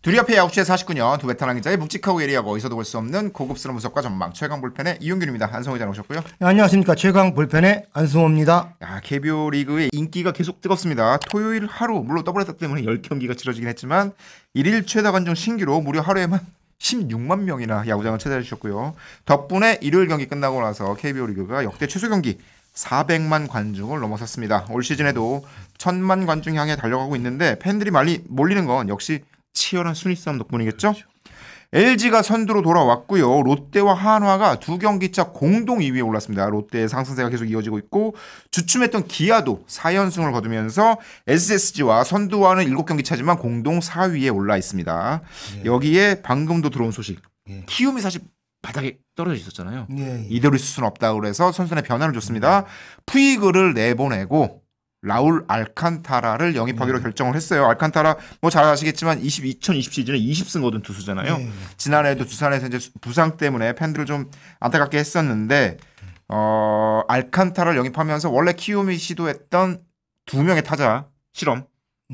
두리아페이 9시에 49년 두 베테랑 기자의 묵직하고 예리하고 어디서도 볼 수 없는 고급스러운 분석과 전망 최강 볼펜의 이용균입니다. 안성호 기자 오셨고요. 네, 안녕하십니까. 최강 볼펜의 안성호입니다. KBO 리그의 인기가 계속 뜨겁습니다. 토요일 하루 물론 더블헤더 때문에 10경기가 치러지긴 했지만 1일 최다 관중 신기로 무려 하루에만 16만 명이나 야구장을 찾아해 주셨고요. 덕분에 일요일 경기 끝나고 나서 KBO 리그가 역대 최소 경기 400만 관중을 넘어섰습니다. 올 시즌에도 1000만 관중 향해 달려가고 있는데 팬들이 많이 몰리는 건 역시 치열한 순위 싸움 덕분이겠죠? LG가 선두로 돌아왔고요. 롯데와 한화가 두 경기차 공동 2위에 올랐습니다. 롯데의 상승세가 계속 이어지고 있고 주춤했던 기아도 4연승을 거두면서 SSG와 선두와는 7경기 차지만 공동 4위에 올라 있습니다. 예. 여기에 방금도 들어온 소식. 예. 키움이 사실 바닥에 떨어져 있었잖아요. 예. 이대로 있을 수는 없다고 그래서 선수의 변화를 줬습니다. 푸이그를 내보내고 라울 알칸타라를 영입하기로 결정을 했어요. 알칸타라 뭐 잘 아시겠지만 2020 시즌에 20승 거둔 투수잖아요. 지난해에도 두산에서 이제 부상 때문에 팬들을 좀 안타깝게 했었는데 알칸타라를 영입하면서 원래 키움이 시도했던 2명의 타자 실험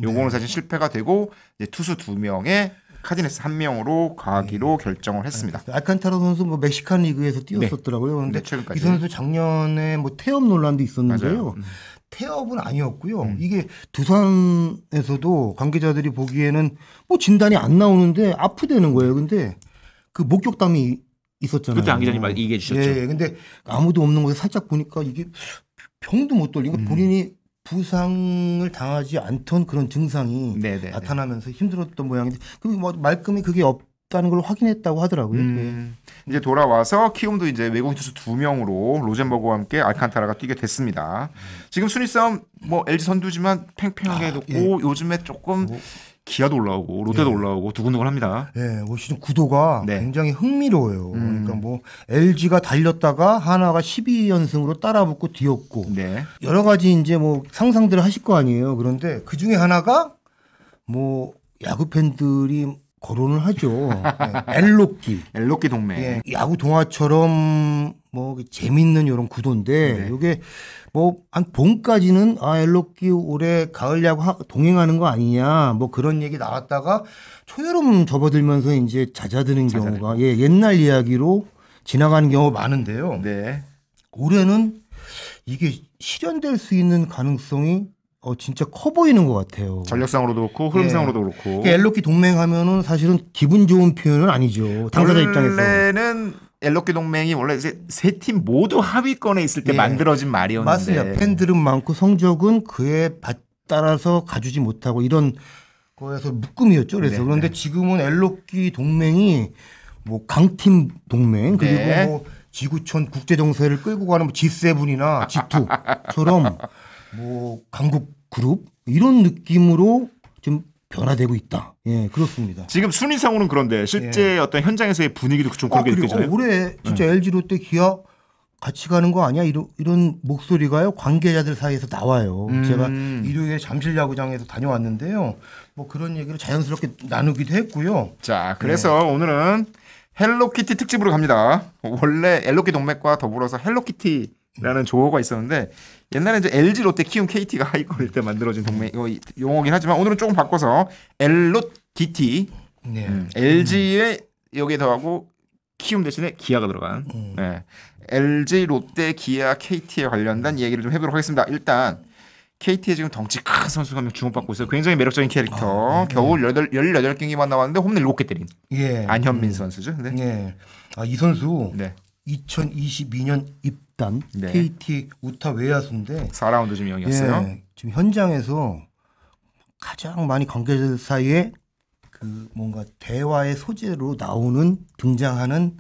요거는 사실 실패가 되고 이제 투수 2명의 카디네스 1명으로 가기로 결정을 했습니다. 알칸타라 선수 뭐 멕시칸 리그에서 뛰었었더라고요. 그런데 이 선수 작년에 뭐 태업 논란도 있었는데요. 태업은 아니었고요. 이게 두산에서도 관계자들이 보기에는 뭐 진단이 안 나오는데 아프다는 거예요. 근데 그 목격담이 있었잖아요. 그때 안 기자님 얘기해 주셨죠. 예, 근데 아무도 없는 곳에 살짝 보니까 이게 병도 못 돌리고 본인이 부상을 당하지 않던 그런 증상이 나타나면서 힘들었던 모양인데 그 뭐 말끔히 그게 없다는 걸 확인했다고 하더라고요. 이제 돌아와서 키움도 이제 외국인 투수 2명으로 로젠버그와 함께 알칸타라가 뛰게 됐습니다. 지금 순위 싸움 뭐 LG 선두지만 팽팽하게 놓고 요즘에 조금 기아도 올라오고 롯데도 올라오고 두근두근합니다. 네, 올 시즌 구도가 굉장히 흥미로워요. 그러니까 뭐 LG가 달렸다가 하나가 12연승으로 따라붙고 뒤엎고 여러 가지 이제 뭐 상상들을 하실 거 아니에요. 그런데 그 중에 하나가 뭐 야구 팬들이 거론을 하죠. 엘로끼 동맹. 예, 야구 동화처럼 뭐 재밌는 이런 구도인데 이게 뭐 한 봄까지는 엘로끼 올해 가을 야구 동행하는 거 아니냐 뭐 그런 얘기 나왔다가 초여름 접어들면서 이제 잦아드는 경우가 옛날 이야기로 지나가는 경우가 많은데요. 올해는 이게 실현될 수 있는 가능성이 진짜 커 보이는 것 같아요. 전력상으로도 그렇고 흐름상으로도 그렇고. 엘로끼 동맹하면은 사실은 기분 좋은 표현은 아니죠. 당사자 입장에서. 원래는 엘로끼 동맹이 원래 이제 세 팀 모두 하위권에 있을 때 만들어진 말이었는데. 맞습니다. 팬들은 많고 성적은 그에 따라서 가주지 못하고 이런 거에서 묶음이었죠. 그래서 그런데 지금은 엘로끼 동맹이 뭐 강팀 동맹 그리고 뭐 지구촌 국제 정세를 끌고 가는 뭐 G7이나 G2처럼 뭐 강국 그룹 이런 느낌으로 좀 변화되고 있다. 예, 그렇습니다. 지금 순위상으로는 그런데 실제 어떤 현장에서의 분위기도 좀 그렇게 느껴져요. 올해 진짜 LG 롯데 기아 같이 가는 거 아니야? 이런 목소리가요 관계자들 사이에서 나와요. 제가 일요일에 잠실 야구장에서 다녀왔는데요. 뭐 그런 얘기를 자연스럽게 나누기도 했고요. 자, 그래서 오늘은 헬로키티 특집으로 갑니다. 원래 엘로끼 동맥과 더불어서 헬로키티라는 조어가 있었는데 옛날에 이제 LG, 롯데, 키움, KT가 하위권일 때 만들어진 동맹 용어긴 하지만 오늘은 조금 바꿔서 엘롯기티 LG에 여기에 더하고 키움 대신에 기아가 들어간 LG, 롯데, 기아, KT에 관련된 얘기를 좀 해보도록 하겠습니다. 일단 KT에 지금 덩치 큰 선수가 한 명 주목받고 있어요. 굉장히 매력적인 캐릭터. 겨울 18경기만 나왔는데 홈런 7개 때린 안현민 선수죠. 이 선수 2022년 입단 KT 우타 외야수인데 4라운드 지명이었어요. 지금 현장에서 가장 많이 관계자들 사이에 그 뭔가 대화의 소재로 나오는 등장하는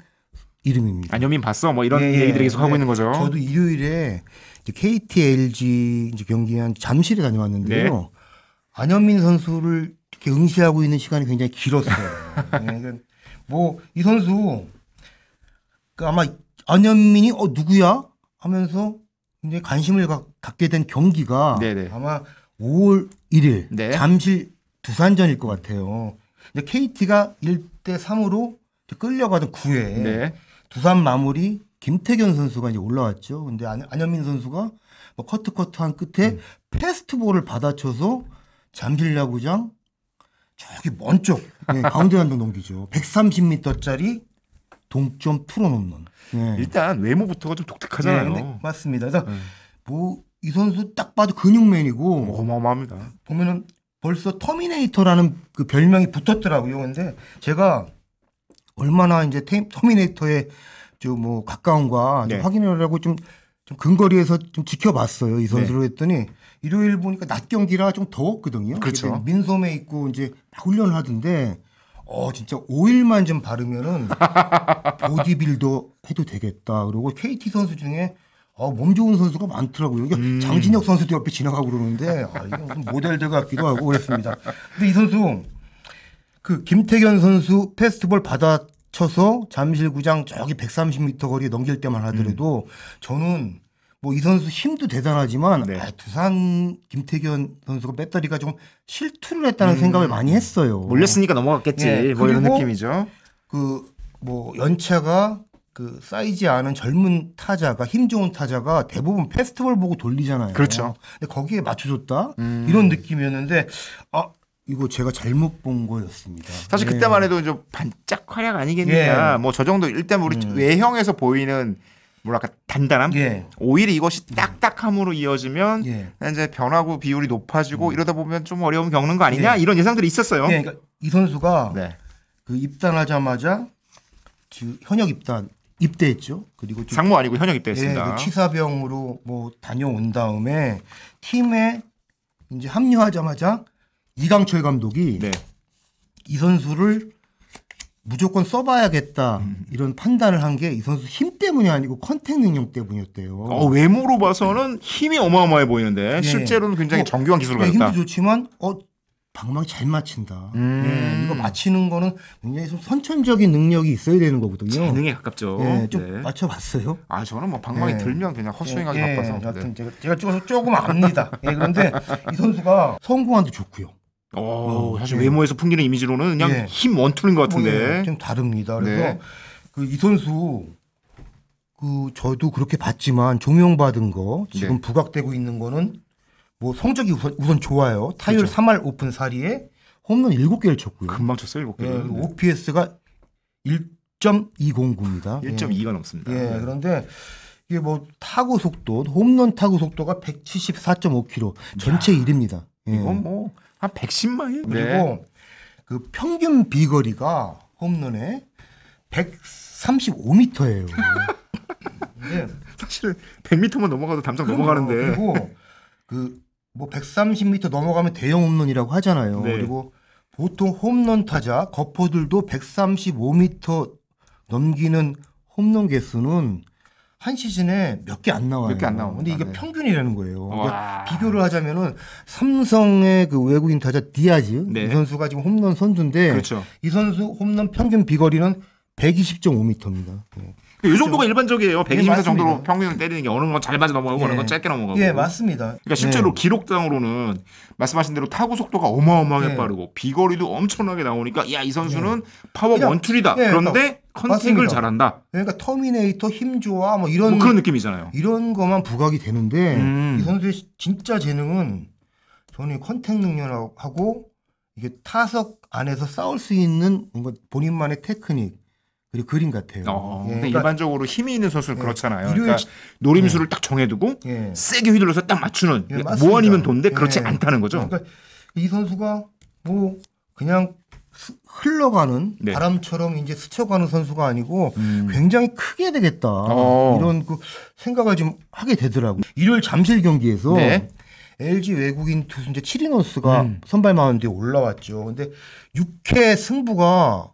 이름입니다. 안현민 봤어? 뭐 이런 얘기들을 계속 하고 있는 거죠. 저도 일요일에 이제 KT LG 이제 경기한 잠실에 다녀왔는데요. 안현민 선수를 이렇게 응시하고 있는 시간이 굉장히 길었어요. 뭐 이 선수 아마 안현민이 누구야 하면서 이제 관심을 갖게 된 경기가 아마 5월 1일 잠실 두산전일 것 같아요. KT가 1대3으로 끌려가던 9회 두산 마무리 김태견 선수가 이제 올라왔죠. 근데 안현민 선수가 뭐 커트한 끝에 패스트볼을 받아쳐서 잠실 야구장 저기 먼 쪽 가운데 한동 넘기죠. 130m짜리 동점 투런 홈런. 일단 외모부터가 좀 독특하잖아요. 네, 맞습니다. 그래서 뭐 이 선수 딱 봐도 근육맨이고 어마어마합니다. 보면은 벌써 터미네이터라는 그 별명이 붙었더라고요. 근데 제가 얼마나 이제 터미네이터에 좀 뭐 가까운가 네. 확인하려고 좀 근거리에서 좀 지켜봤어요. 이 선수를 네. 했더니 일요일 보니까 낮 경기라 좀 더웠거든요. 그렇죠. 민소매 입고 이제 막 훈련을 하던데 진짜 오일만 좀 바르면은 보디빌더 해도 되겠다. 그리고 KT 선수 중에 몸 좋은 선수가 많더라고요. 그러니까 장진혁 선수도 옆에 지나가고 그러는데 이게 무슨 모델들 같기도 하고 그랬습니다. 근데 이 선수 그 김태견 선수 페스티벌 받아쳐서 잠실구장 저기 130m 거리 넘길 때만 하더라도 저는 뭐 이 선수 힘도 대단하지만 네. 두산 김태견 선수가 배터리가 좀 실투를 했다는 생각을 많이 했어요. 몰렸으니까 넘어갔겠지. 예, 뭐 이런 그리고 느낌이죠. 그 뭐 연차가 그 쌓이지 않은 젊은 타자가 힘 좋은 타자가 대부분 페스티벌 보고 돌리잖아요. 그렇죠. 근데 거기에 맞춰줬다 이런 느낌이었는데 이거 제가 잘못 본 거였습니다. 사실 네. 그때만 해도 좀 반짝 활약 아니겠느냐. 예. 뭐 저 정도 일단 우리 외형에서 보이는 뭐랄까 단단함. 예. 오히려 이것이 딱딱함으로 이어지면 예. 이제 변화구 비율이 높아지고 이러다 보면 좀 어려움 겪는 거 아니냐 이런 예상들이 있었어요. 예, 그러니까 이 선수가 네. 그 입단하자마자 현역 입대했죠. 그리고 좀 상무 아니고 현역 예, 입대했습니다. 그 치사병으로 뭐 다녀온 다음에 팀에 이제 합류하자마자 이강철 감독이 네. 이 선수를 무조건 써봐야겠다 이런 판단을 한 게 이 선수 힘 때문이 아니고 컨택 능력 때문이었대요. 외모로 봐서는 힘이 어마어마해 보이는데 예. 실제로는 굉장히 뭐, 정교한 기술을 힘도 가졌다. 좋지만 방망이 잘 맞힌다. 예, 이거 맞히는 거는 굉장히 좀 선천적인 능력이 있어야 되는 거거든요. 재능에 가깝죠. 예, 좀 네. 맞춰봤어요. 저는 뭐 방망이 예. 들면 그냥 헛스윙하기 예, 바빠서. 여하튼 네. 제가 조금 압니다. 예, 그런데 이 선수가 송구환도 좋고요. 사실 예. 외모에서 풍기는 이미지로는 그냥 예. 힘 원투인 것 같은데. 좀 다릅니다. 그래서 네. 그 이 선수 저도 그렇게 봤지만 조명받은 거 지금 네. 부각되고 있는 거는 뭐 성적이 우선 좋아요. 타율 그렇죠. 3할 오픈 4리에 홈런 7개를 쳤고요. 금방 쳤어요, 7개를. 예, OPS가 1.209입니다. 1.2가 넘습니다. 예, 그런데 이게 뭐 타구 속도, 홈런 타구 속도가 174.5km, 전체 1위입니다. 예. 이건 뭐 한 110마일? 그리고 그 평균 비거리가 홈런에 135m예요. 네. 사실 100m만 넘어가도 담장 넘어가는데. 그리고 그 뭐 130m 넘어가면 대형 홈런이라고 하잖아요. 네. 그리고 보통 홈런 타자 거포들도 135m 넘기는 홈런 개수는 한 시즌에 몇 개 안 나와요. 몇 개 안 나옵니다. 근데 이게 네. 평균이라는 거예요. 와. 그러니까 비교를 하자면은 삼성의 그 외국인 타자 디아즈 네. 이 선수가 지금 홈런 선두인데 그렇죠. 이 선수 홈런 평균 비거리는 120.5m입니다. 이 정도가 일반적이에요. 120m 맞습니다. 정도로 평균을 때리는 게 어느 건 잘 맞아 넘어가고 어느 건 짧게 넘어가고. 예, 맞습니다. 그러니까 실제로 네. 기록상으로는 말씀하신 대로 타구 속도가 어마어마하게 네. 빠르고 비거리도 엄청나게 나오니까 야, 이 선수는 파워 그냥, 원툴이다. 예, 그런데 컨택을 맞습니다. 잘한다. 그러니까 터미네이터 힘 좋아 뭐 이런 뭐 그런 느낌이잖아요. 이런 것만 부각이 되는데 음. 이 선수의 진짜 재능은 저는 컨택 능력하고 이게 타석 안에서 싸울 수 있는 뭔가 본인만의 테크닉 그리고 그림 같아요. 예, 근데 그러니까 일반적으로 힘이 있는 선수는 예, 그렇잖아요. 일요일 그러니까 노림수를 딱 정해두고 예. 세게 휘둘러서 딱 맞추는 예, 뭐 맞습니다. 아니면 돈데 그렇지 예. 않다는 거죠. 그러니까 이 선수가 뭐 그냥 흘러가는 네. 바람처럼 이제 스쳐가는 선수가 아니고 굉장히 크게 되겠다 이런 그 생각을 좀 하게 되더라고요. 일요일 잠실 경기에서 네. LG 외국인 투수 이제 치리노스가 선발 마운드에 올라왔죠. 근데 6회 승부가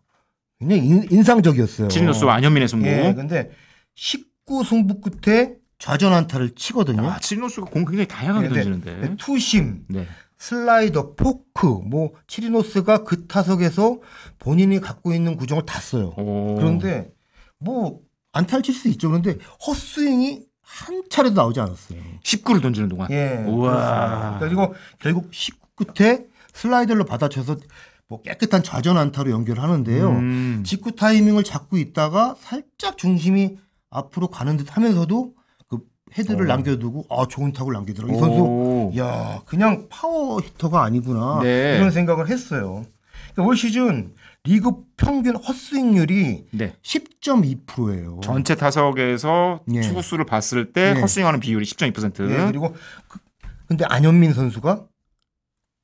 굉장히 인상적이었어요. 치리노스와 안현민의 승부. 예, 근데 19승부 끝에 좌전 안타를 치거든요. 치리노스가 공 굉장히 다양하게 근데 던지는데. 투심, 네. 슬라이더, 포크, 뭐 치리노스가 그 타석에서 본인이 갖고 있는 구종을 다 써요. 그런데 뭐 안타를 칠 수 있죠. 그런데 헛스윙이 한 차례도 나오지 않았어요. 19를 던지는 동안. 예. 우와. 그렇습니다. 그리고 결국 19 끝에 슬라이더로 받아쳐서 뭐 깨끗한 좌전 안타로 연결하는데요. 직구 타이밍을 잡고 있다가 살짝 중심이 앞으로 가는 듯 하면서도 그 헤드를 남겨두고 좋은 타구를 남기더라고요. 이 선수 야 그냥 파워 히터가 아니구나 네. 이런 생각을 했어요. 그러니까 올 시즌 리그 평균 헛스윙률이 네. 10.2%예요. 전체 타석에서 예. 투구수를 봤을 때 예. 헛스윙하는 비율이 10.2%. 예, 그리고 근데 안현민 선수가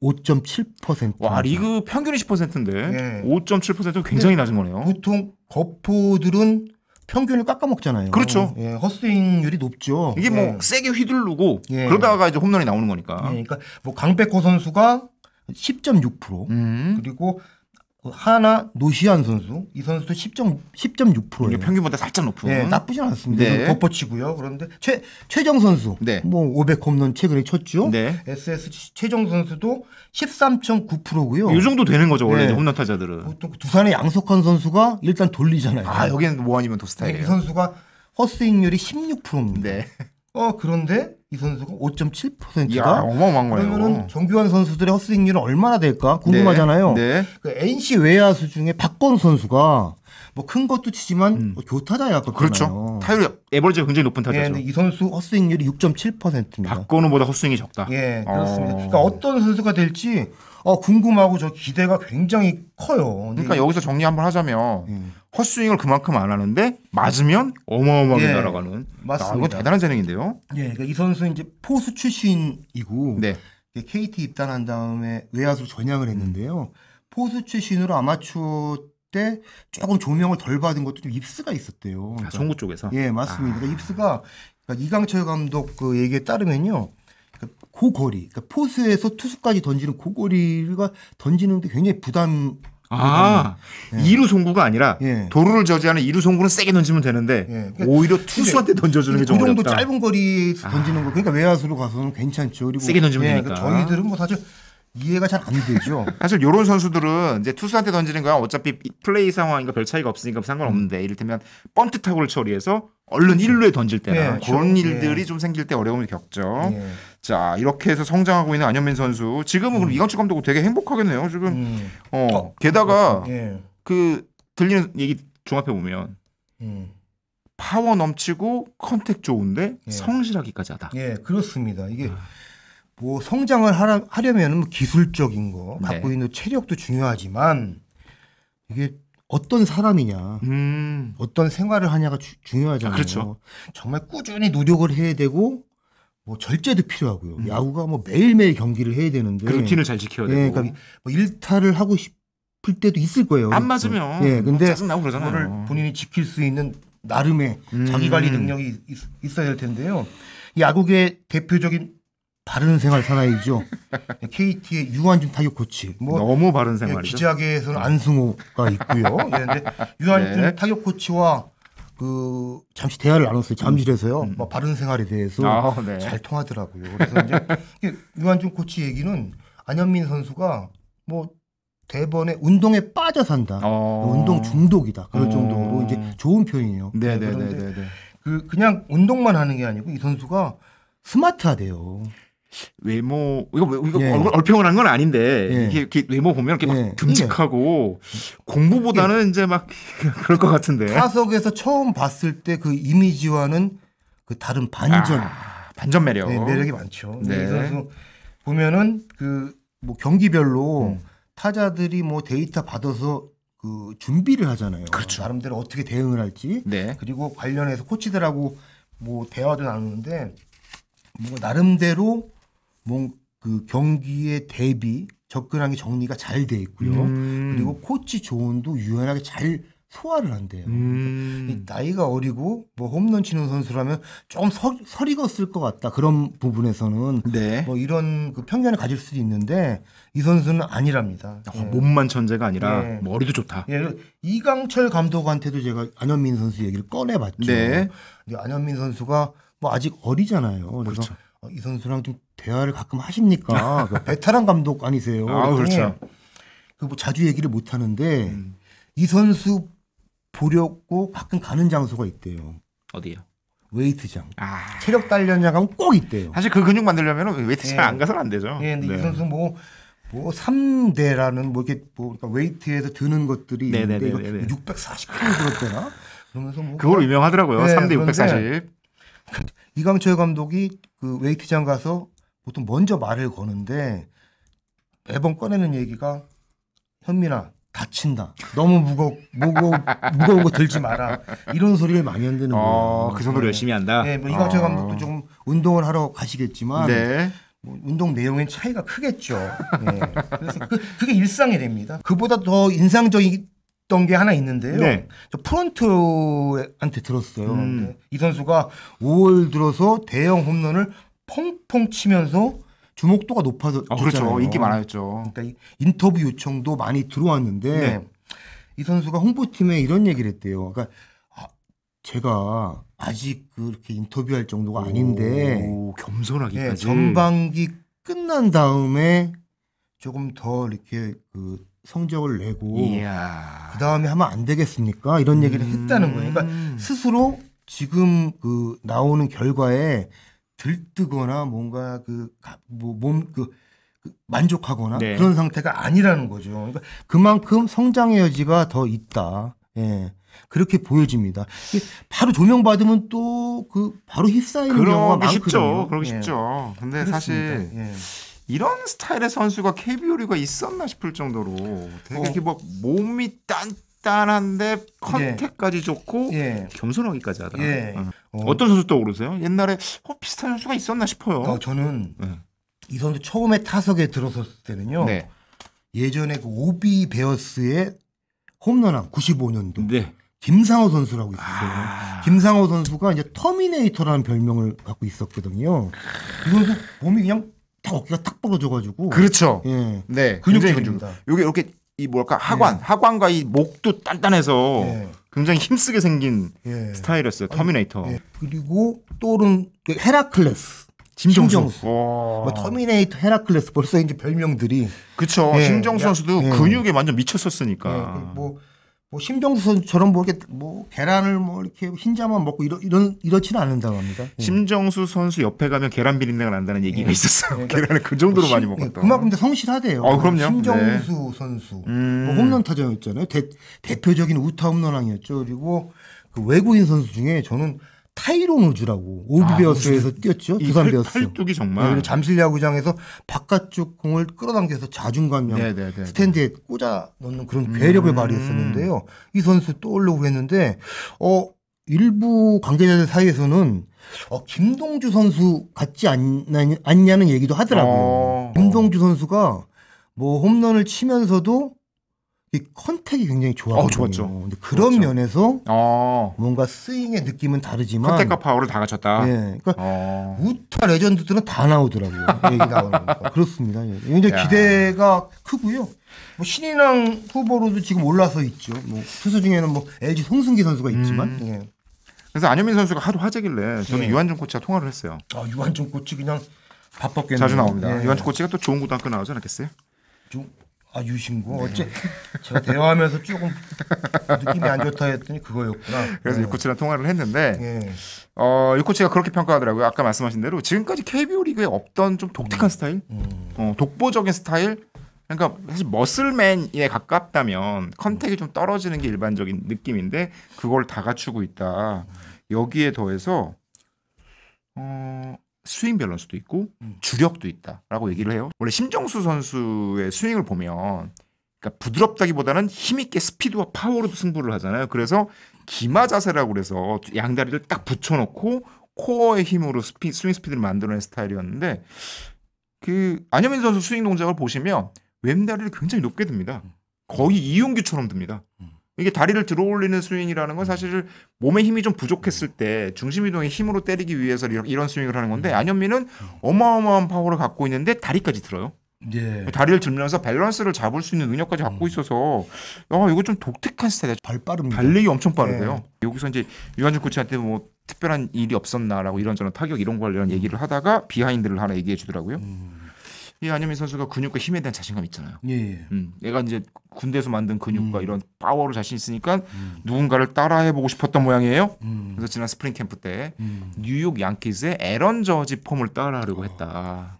5.7%. 와, 리그 평균이 10%인데 예. 5.7%는 굉장히 낮은 거네요. 보통 거포들은 평균을 깎아먹잖아요. 그렇죠. 예, 헛스윙률이 높죠. 이게 예. 뭐 세게 휘두르고 예. 그러다가 이제 홈런이 나오는 예, 거니까. 그러니까 뭐 강백호 선수가 10.6%, 그리고 하나 노시안 선수 이 선수도 10.6%예요. 이게 평균보다 살짝 높은. 예, 나쁘진 않습니다. 네. 겉퍼치고요. 그런데 최정 선수, 네. 뭐 500홈런 최근에 쳤죠. 네. SS 최정 선수도 13.9%고요. 이 정도 되는 거죠 원래 네. 이제 홈런 타자들은. 보통 두산의 양석환 선수가 일단 돌리잖아요. 아 여기는 뭐 아니면 도 이 스타일이에요. 선수가 헛스윙률이 16%입니다. 네. 그런데 이 선수가 이야 5.7%가 어마어마한 그러면은 거예요. 정규환 선수들의 헛스윙률은 얼마나 될까 궁금하잖아요. 네. 그 NC 외야수 중에 박건 선수가 뭐 큰 것도 치지만 뭐 교타자였거든요. 그렇죠. 타율이 에버리지가 굉장히 높은 예, 타자죠. 근데 이 선수 헛스윙률이 6.7%입니다. 박건우보다 헛스윙이 적다. 예, 그렇습니다. 그러니까 어떤 선수가 될지 궁금하고 저 기대가 굉장히 커요. 근데 그러니까 여기서 정리 한번 하자면 헛스윙을 그만큼 안 하는데 맞으면 어마어마하게 예, 날아가는. 맞습니다. 이건 대단한 재능인데요. 예, 그러니까 이 선수는 이제 포수 출신이고 네. KT 입단한 다음에 외야수로 전향을 했는데요. 포수 출신으로 아마추어 때 조금 조명을 덜 받은 것도 좀 입스가 있었대요. 그러니까, 송구 쪽에서. 예, 맞습니다. 그러니까 입스가 그러니까 이강철 감독 그 얘기에 따르면요. 그러니까 고거리, 그러니까 포수에서 투수까지 던지는 고거리가 던지는데 굉장히 부담. 아, 이루 송구가 아니라 예. 도루를 저지하는 이루 송구는 세게 던지면 되는데 예. 그러니까 오히려 투수한테 던져주는 게 그 좀 정도 어렵다. 짧은 거리에서 던지는 거. 그러니까 외야수로 가서는 괜찮죠. 그리고 세게 던지면 그러니까 되니까. 저희들은 뭐 사실 이해가 잘 안 되죠. 사실 이런 선수들은 이제 투수한테 던지는 거야 어차피 플레이 상황인가 별 차이가 없으니까 상관없는데 이를테면 번트 타구를 처리해서 얼른 1루에 던질 때나 예, 그런 예. 일들이 좀 생길 때 어려움을 겪죠. 예. 자 이렇게 해서 성장하고 있는 안현민 선수 지금은 그럼 이강철 감독은 되게 행복하겠네요. 지금 게다가 예. 그 들리는 얘기 종합해 보면 파워 넘치고 컨택 좋은데 예. 성실하기까지 하다. 예, 그렇습니다. 이게 뭐 성장을 하려면 뭐 기술적인 거 갖고 네. 있는 체력도 중요하지만 이게 어떤 사람이냐, 어떤 생활을 하냐가 중요하잖아요. 그렇죠. 정말 꾸준히 노력을 해야 되고 뭐 절제도 필요하고요. 야구가 뭐 매일매일 경기를 해야 되는데 그 루틴을 잘 지켜야 예, 되고. 그러니까 뭐 일탈을 하고 싶을 때도 있을 거예요. 안 맞으면 예, 근데 짜증 나고 그러잖아요. 그거를 본인이 지킬 수 있는 나름의 자기 관리 능력이 있어야 될 텐데요. 이 야구의 대표적인 바른 생활 사나이죠. KT의 유한준 타격 코치. 뭐 너무 바른 예, 생활이죠. 기자계에서는 안승호가 있고요. 예, 근데 유한준 네. 타격 코치와 그 잠시 대화를 나눴어요. 잠실에서요. 뭐 바른 생활에 대해서 아, 네. 잘 통하더라고요. 그래서 이제 이게 유한준 코치 얘기는 안현민 선수가 뭐 대번에 운동에 빠져 산다. 운동 중독이다. 그럴 정도로 이제 좋은 표현이에요. 그런데 네네네네. 그냥 운동만 하는 게 아니고 이 선수가 스마트하대요. 외모 이거 예. 얼평을 한 건 아닌데 예. 이렇게 외모 보면 이렇게 막 예. 듬직하고 공부보다는 이제 막 그럴 것 같은데. 타석에서 처음 봤을 때 그 이미지와는 그 다른 반전 반전 매력. 네, 매력이 많죠. 네. 이 선수 보면은 그 뭐 경기별로 타자들이 뭐 데이터 받아서 그 준비를 하잖아요. 그렇죠. 나름대로 어떻게 대응을 할지. 네. 그리고 관련해서 코치들하고 뭐 대화도 나누는데 뭐 나름대로 뭐 그 경기에 대비 접근하기 정리가 잘 돼 있고요. 그리고 코치 조언도 유연하게 잘 소화를 한대요. 이 나이가 어리고 뭐 홈런 치는 선수라면 좀 설익었을 것 같다. 그런 부분에서는 네. 뭐 이런 그 편견을 가질 수도 있는데 이 선수는 아니랍니다. 예. 몸만 천재가 아니라 예. 머리도 좋다. 예, 이강철 감독한테도 제가 안현민 선수 얘기를 꺼내봤죠. 네. 근데 안현민 선수가 뭐 아직 어리잖아요. 그래서 그렇죠. 이 선수랑 좀 대화를 가끔 하십니까? 그 베테랑 감독 아니세요? 그렇죠. 그 뭐 자주 얘기를 못 하는데 이 선수 보려고 가끔 가는 장소가 있대요. 어디요? 웨이트장. 체력 단련장 가면 꼭 있대요. 사실 그 근육 만들려면 웨이트장 예. 안 가서는 안 되죠. 예, 근데 네. 이 선수 뭐 3대라는 뭐 이렇게 뭐 그러니까 웨이트에서 드는 것들이 있는데 이거 네네네네. 640kg 들었대나? 그러면서 뭐 그걸로 유명하더라고요. 네, 3대 그런데 640. 이강철 감독이 그 웨이트장 가서 보통 먼저 말을 거는데 매번 꺼내는 얘기가 현민아 다친다. 너무 무거운 거 들지 마라. 이런 소리를 많이 한다는 거예요. 그 정도로 열심히 한다. 네, 뭐 이광철 감독도 조금 운동을 하러 가시겠지만 네. 뭐 운동 내용엔 차이가 크겠죠. 네. 그래서 그게 일상이 됩니다. 그보다 더 인상적이었던 게 하나 있는데요. 네. 저 프런트한테 들었어요. 근데 이 선수가 5월 들어서 대형 홈런을 펑펑 치면서 주목도가 높아졌잖아요. 그렇죠. 인기 많았죠. 그러니까 이 인터뷰 요청도 많이 들어왔는데 네. 이 선수가 홍보팀에 이런 얘기를 했대요. 그러니까 제가 아직 그렇게 인터뷰할 정도가 아닌데 겸손하기까지. 전반기 끝난 다음에 조금 더 이렇게 그 성적을 내고 이야. 그 다음에 하면 안 되겠습니까? 이런 얘기를 했다는 거예요. 그러니까 스스로 지금 그 나오는 결과에 들뜨거나 뭔가 만족하거나 네. 그런 상태가 아니라는 거죠. 그러니까 그만큼 성장의 여지가 더 있다. 예. 그렇게 보여집니다. 바로 조명받으면 또 바로 휩싸이는 경우가 그러기 쉽죠. 많거든요. 그러기 예. 쉽죠. 근데 그렇습니다. 사실 예. 이런 스타일의 선수가 KBO 리그가 있었나 싶을 정도로 되게 이렇게 막 몸이 단단한데 컨택까지 좋고 예. 겸손하기까지 하다. 예. 어떤 선수 떠오르세요? 옛날에 비슷한 선수가 있었나 싶어요. 저는 네. 이 선수 처음에 타석에 들어섰을 때는요. 네. 예전에 그 오비 베어스의 홈런왕 95년도 네. 김상호 선수라고 있었어요. 김상호 선수가 이제 터미네이터라는 별명을 갖고 있었거든요. 이 선수 몸이 그냥 딱 어깨가 딱 벌어져가지고. 그렇죠. 예. 네. 근육질입니다. 요게 이렇게 이 뭐랄까 하관과 이 목도 단단해서 예. 굉장히 힘쓰게 생긴 예. 스타일이었어요. 터미네이터. 예. 그리고 또는 헤라클레스. 심정수. 뭐 터미네이터, 헤라클레스 벌써 이제 별명들이. 그렇죠. 예. 심정수 선수도 예. 근육에 완전 미쳤었으니까. 예. 뭐 심정수 선수처럼 뭐 이렇게 뭐 계란을 뭐 이렇게 흰자만 먹고 이렇지는 않는다고 합니다. 예. 심정수 선수 옆에 가면 계란 비린내가 난다는 얘기가 예. 있었어요. 예. 계란을 그 정도로 많이 먹었다. 그만큼 성실하대요. 그럼요. 심정수 선수 뭐 홈런 타자였잖아요. 대표적인 우타 홈런왕이었죠. 그리고 그 외국인 선수 중에 저는 타이론 우즈라고 오비베어스에서 뛰었죠. 두산 베어스. 팔뚝이 정말. 네, 잠실 야구장에서 바깥쪽 공을 끌어당겨서 자중간 스탠드에 꽂아 넣는 그런 괴력을 발휘했었는데요. 이 선수 떠오르고 했는데 일부 관계자들 사이에서는 김동주 선수 같지 않냐는 얘기도 하더라고요. 김동주 선수가 뭐 홈런을 치면서도 이 컨택이 굉장히 좋았거든요. 좋았죠. 근데 그런 좋았죠. 면에서 어. 뭔가 스윙의 느낌은 다르지만 컨택과 파워를 다 갖췄다. 예, 그러니까 우타 레전드들은 다 나오더라고요. 얘기 나오는 거니까. 그렇습니다. 예. 굉장히 기대가 크고요. 뭐 신인왕 후보로도 지금 올라서 있죠. 뭐 투수 중에는 뭐 LG 송승기 선수가 있지만. 예. 그래서 안현민 선수가 하도 화제길래 저는 예. 유한준 코치와 통화를 했어요. 유한준 코치 그냥 바빴겠네요. 자주 나옵니다. 예. 유한준 코치가 또 좋은 고등학교 나오지 않았겠어요? 유신고. 어째 제가 대화하면서 조금 느낌이 안 좋다 했더니 그거였구나. 그래서 유 코치랑 통화를 했는데 예. 유 코치가 그렇게 평가하더라고요. 아까 말씀하신 대로 지금까지 KBO 리그에 없던 좀 독특한 스타일, 독보적인 스타일. 그러니까 사실 머슬맨에 가깝다면 컨택이 좀 떨어지는 게 일반적인 느낌인데 그걸 다 갖추고 있다. 여기에 더해서 스윙 밸런스도 있고 주력도 있다라고 얘기를 해요. 원래 심정수 선수의 스윙을 보면 그러니까 부드럽다기보다는 힘있게 스피드와 파워로 승부를 하잖아요. 그래서 기마 자세라고 그래서 양다리를 딱 붙여놓고 코어의 힘으로 스윙 스피드를 만들어낸 스타일이었는데 그 안현민 선수 스윙 동작을 보시면 왼다리를 굉장히 높게 듭니다. 거의 이용규처럼 듭니다. 이게 다리를 들어 올리는 스윙이라는 건 사실 몸에 힘이 좀 부족했을 때 중심 이동의 힘으로 때리기 위해서 이런 스윙을 하는 건데 안현민은 어마어마한 파워를 갖고 있는데 다리까지 들어요. 예. 다리를 들면서 밸런스를 잡을 수 있는 능력까지 갖고 있어서 이거 좀 독특한 스타일이에요. 발 빠릅니다. 달리기 엄청 빠르대요. 여기서 이제 유한준 코치한테 뭐 특별한 일이 없었나라고 이런저런 타격 이런 거 관련 얘기를 하다가 비하인드를 하나 얘기해 주더라고요. 이 안현민 선수가 근육과 힘에 대한 자신감 있잖아요. 예. 얘가 이제 군대에서 만든 근육과 이런 파워로 자신 있으니까 누군가를 따라해보고 싶었던 모양이에요. 그래서 지난 스프링 캠프 때 뉴욕 양키즈의 에런 저지 폼을 따라하려고 했다.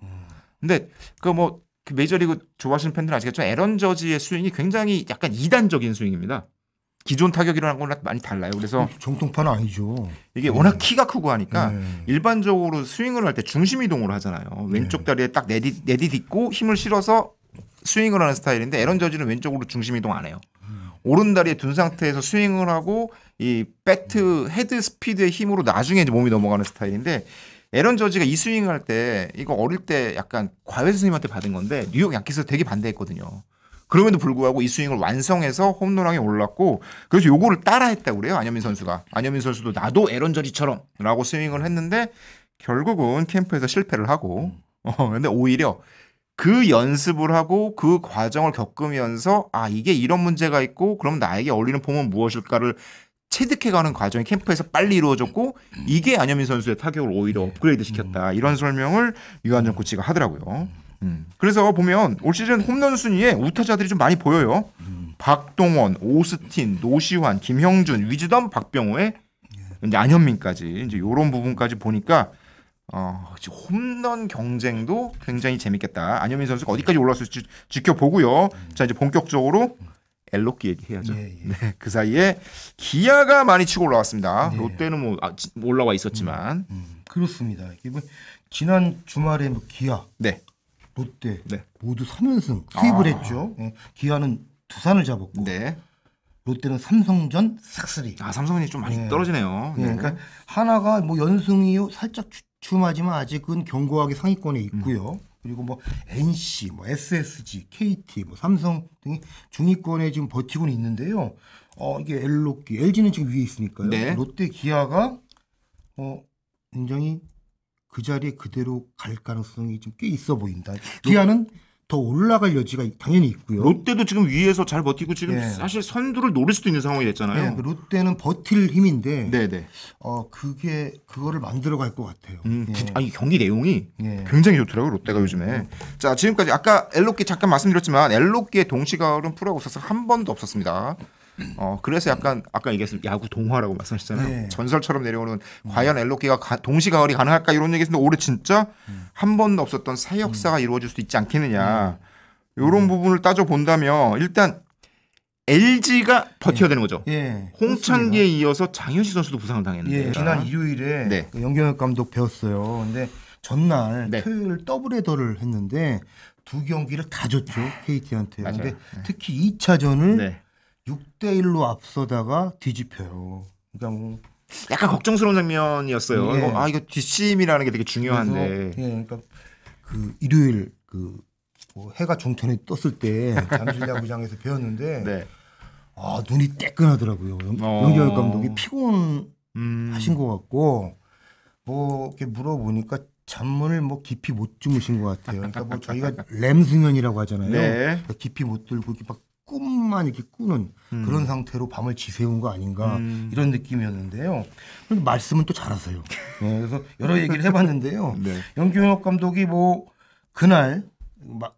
근데 그 메이저리그 좋아하시는 팬들은 아시겠지만 에런 저지의 스윙이 굉장히 약간 이단적인 스윙입니다. 기존 타격이라는 거랑 많이 달라요. 그래서 정통파는 아니죠. 이게 워낙 키가 크고 하니까 일반적으로 스윙을 할 때 중심 이동을 하잖아요. 왼쪽 다리에 딱 내디딛고 힘을 실어서 스윙을 하는 스타일인데 에런 저지는 왼쪽으로 중심 이동 안 해요. 오른다리에 둔 상태에서 스윙을 하고 이 배트 헤드 스피드의 힘으로 나중에 이제 몸이 넘어가는 스타일인데 에런 저지가 이 스윙을 할 때 이거 어릴 때 약간 과외 선생님한테 받은 건데 뉴욕 양키스에서 되게 반대했거든요. 그럼에도 불구하고 이 스윙을 완성해서 홈런왕에 올랐고 그래서 요거를 따라했다고 그래요. 안현민 선수가. 안현민 선수도 나도 에런 저지처럼 라고 스윙을 했는데 결국은 캠프에서 실패를 하고 근데 오히려 그 연습을 하고 그 과정을 겪으면서 아 이게 이런 문제가 있고 그럼 나에게 어울리는 폼은 무엇일까를 체득해가는 과정이 캠프에서 빨리 이루어졌고 이게 안현민 선수의 타격을 오히려 업그레이드 시켰다 이런 설명을 유한정 코치가 하더라고요. 그래서 보면 올 시즌 홈런 순위에 우타자들이 좀 많이 보여요. 박동원, 오스틴, 노시환, 김형준, 위즈덤, 박병호에 이제 안현민까지 이제 이런 부분까지 보니까 홈런 경쟁도 굉장히 재밌겠다. 안현민 선수가 어디까지 올라왔을지 지켜보고요. 자 이제 본격적으로 엘로키 얘기해야죠. 예. 네, 그 사이에 기아가 많이 치고 올라왔습니다. 네. 롯데는 뭐 올라와 있었지만 그렇습니다. 이게 뭐 지난 주말에 뭐 기아, 네. 롯데 네. 모두 3연승 수입을 했죠. 예. 기아는 두산을 잡았고 네. 롯데는 삼성전 싹쓸이. 삼성이 좀 많이 네. 떨어지네요. 예, 네. 그러니까 하나가 뭐 연승이 살짝 주춤하지만 아직은 견고하게 상위권에 있고요. 그리고 뭐 NC, 뭐 SSG, KT, 뭐 삼성 등이 중위권에 지금 버티고는 있는데요. 이게 엘로키, LG는 지금 위에 있으니까요. 네. 롯데, 기아가 굉장히 그 자리에 그대로 갈 가능성이 좀 꽤 있어 보인다. 기아는 더 올라갈 여지가 당연히 있고요. 롯데도 지금 위에서 잘 버티고 지금 예. 사실 선두를 노릴 수도 있는 상황이 됐잖아요. 네, 그 롯데는 버틸 힘인데, 네네. 그거를 만들어 갈 것 같아요. 예. 이 경기 내용이 예. 굉장히 좋더라고요. 롯데가 요즘에. 자 지금까지 아까 엘로키 잠깐 말씀드렸지만 엘로키의 동시가을은 프로야구 사상 한 번도 없었습니다. 그래서 약간 아까 얘기했을 야구 동화라고 말씀하셨잖아요. 네. 전설처럼 내려오는 과연 엘로키가 동시가을이 가능할까 이런 얘기했는데 올해 진짜 한 번도 없었던 새 역사가 이루어질 수 있지 않겠느냐. 이런 부분을 따져 본다면 일단 LG가 버텨야 되는 거죠. 예, 홍창기에 이어서 장현시 선수도 부상을 당했는데. 예, 지난 일요일에 네. 그 영경혁 감독 배웠어요. 근데 전날 네. 토요일 더블헤더를 했는데 두 경기를 다 졌죠. KT한테. 맞아요. 근데 특히 2차전을 네. 6대1로 앞서다가 뒤집혀요. 그러니까 뭐 약간 걱정스러운 장면이었어요. 예. 이거 뒷심이라는 게 되게 중요한데. 그래서, 예, 그러니까 그 일요일 뭐 해가 중천에 떴을 때 잠실 야구장에서 배웠는데 네. 눈이 따끈하더라고요. 영경혁 감독이 피곤하신 것 같고 뭐 이렇게 물어보니까 잠을 뭐 깊이 못 주무신 것 같아요. 그러니까 뭐 저희가 램수면이라고 하잖아요. 네. 그러니까 깊이 못 들고 이렇게 막 꿈만 이렇게 꾸는 그런 상태로 밤을 지새운 거 아닌가 이런 느낌이었는데요. 그런데 말씀은 또 잘하세요. 네, 그래서 여러 얘기를 해봤는데요. 네. 영경혁 감독이 뭐 그날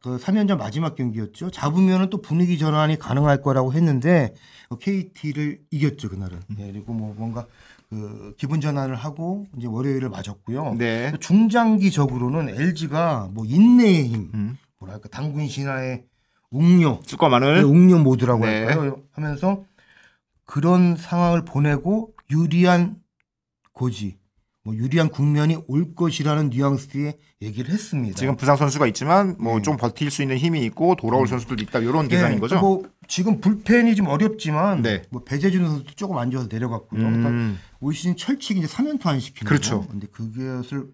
그 3연전 마지막 경기였죠. 잡으면은 또 분위기 전환이 가능할 거라고 했는데 KT를 이겼죠 그날은. 네, 그리고 뭐 뭔가 그 기분 전환을 하고 이제 월요일을 맞았고요. 네. 중장기적으로는 LG가 뭐 인내의 힘, 뭐랄까 당군 신화의 웅녀, 쑥과 마늘. 웅녀 모드라고 네. 할까요? 하면서 그런 상황을 보내고 유리한 고지, 뭐 유리한 국면이 올 것이라는 뉘앙스의 얘기를 했습니다. 지금 부상 선수가 있지만 뭐 좀 버틸 수 있는 힘이 있고 돌아올 선수들도 있다 이런 계산인 거죠. 뭐 지금 불펜이 좀 어렵지만 네. 뭐 배재준 선수도 조금 안 좋아서 내려갔고요. 그러니까 올 시즌 철칙 이제 3연투 안 시키는 그렇죠. 거. 근데 그것을